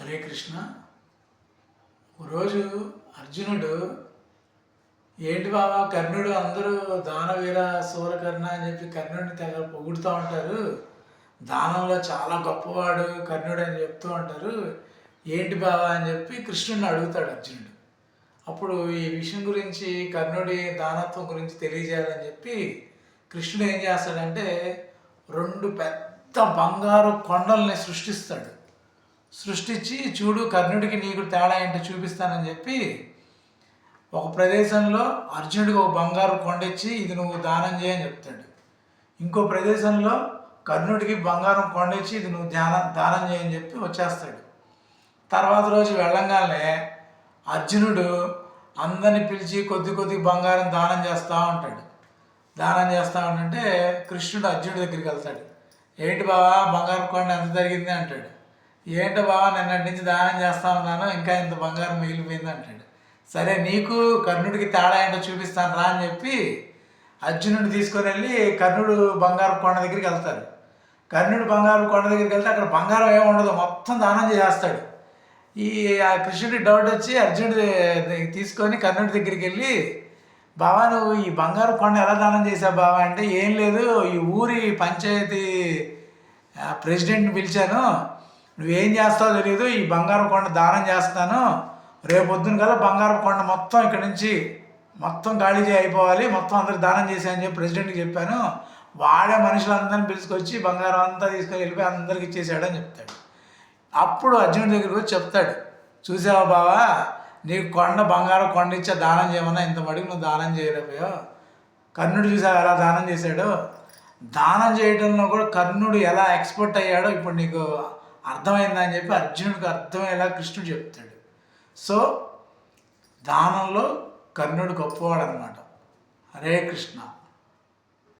హరే కృష్ణ. ఒకరోజు అర్జునుడు, ఏంటి బాబా కర్ణుడు అందరూ దానవీర సూరకర్ణ అని చెప్పి కర్ణుడిని తెగ పొగుడుతూ ఉంటారు, దానంలో చాలా గొప్పవాడు కర్ణుడు అని చెప్తూ ఉంటారు, ఏంటి బాబా అని చెప్పి కృష్ణుడిని అడుగుతాడు అర్జునుడు. అప్పుడు ఈ విషయం గురించి కర్ణుడి దానత్వం గురించి తెలియజేయాలని చెప్పి కృష్ణుడు ఏం చేస్తాడంటే రెండు పెద్ద బంగారు కొండల్ని సృష్టించి చూడు కర్ణుడికి నీకు తేడా ఏంటో చూపిస్తానని చెప్పి ఒక ప్రదేశంలో అర్జునుడికి ఒక బంగారు కొండ ఇచ్చి ఇది నువ్వు దానం చేయని చెప్తాడు. ఇంకో ప్రదేశంలో కర్ణుడికి బంగారం కొండ ఇచ్చి ఇది నువ్వు దానం చేయని చెప్పి వచ్చేస్తాడు. తర్వాత రోజు వెళ్ళంగానే అర్జునుడు అందరిని పిలిచి కొద్ది బంగారం దానం చేస్తూ ఉంటాడు. దానం చేస్తూ ఉంటే కృష్ణుడు అర్జునుడి దగ్గరికి వెళ్తాడు. ఏంటి బావా బంగారం కొండ ఎంత జరిగింది అంటాడు. ఏంటో బావా నిన్నటి నుంచి దానం చేస్తూ ఉన్నాను, ఇంకా ఇంత బంగారం మిగిలిపోయింది అంటాడు. సరే నీకు కర్ణుడికి తేడా ఏంటో చూపిస్తాను రా అని చెప్పి అర్జునుడిని తీసుకొని వెళ్ళి కర్ణుడు బంగారు కొండ దగ్గరికి వెళ్తారు. కర్ణుడు బంగారు కొండ దగ్గరికి వెళ్తే అక్కడ బంగారం ఏమి ఉండదు, మొత్తం దానం చేస్తాడు. ఆ కృష్ణుడికి డౌట్ వచ్చి అర్జునుడి తీసుకొని కర్ణుడి దగ్గరికి వెళ్ళి, బావా నువ్వు ఈ బంగారు కొండ ఎలా దానం చేసావు బావా అంటే, ఏం లేదు ఈ ఊరి పంచాయతీ ప్రెసిడెంట్ని పిలిచాను, నువ్వేం చేస్తావో తెలియదు, ఈ బంగారం కొండ దానం చేస్తాను, రేపొద్దున కల్లా బంగారం కొండ మొత్తం ఇక్కడి నుంచి మొత్తం ఖాళీ అయిపోవాలి, మొత్తం అందరికి దానం చేశాయని చెప్పి ప్రెసిడెంట్కి చెప్పాను, వాడే మనుషులందరినీ పిలుచుకొచ్చి బంగారం అంతా తీసుకొని వెళ్ళిపోయి అందరికి ఇచ్చేసాడు అని చెప్తాడు. అప్పుడు అర్జునుడి దగ్గరికి వచ్చి చెప్తాడు, చూసావా బావా నీకు బంగారం కొండ ఇచ్చా దానం చేయమన్నా ఇంత మడికి నువ్వు దానం చేయలేకపోయావు, కర్ణుడు చూసావు ఎలా దానం చేశాడు, దానం చేయడంలో కూడా కర్ణుడు ఎలా ఎక్స్పర్ట్ అయ్యాడో ఇప్పుడు నీకు అర్థమైందని చెప్పి అర్జునుడికి అర్థమయ్యేలా కృష్ణుడు చెప్తాడు. సో దానంలో కర్ణుడు గొప్పవాడు అనమాట. హరే కృష్ణ.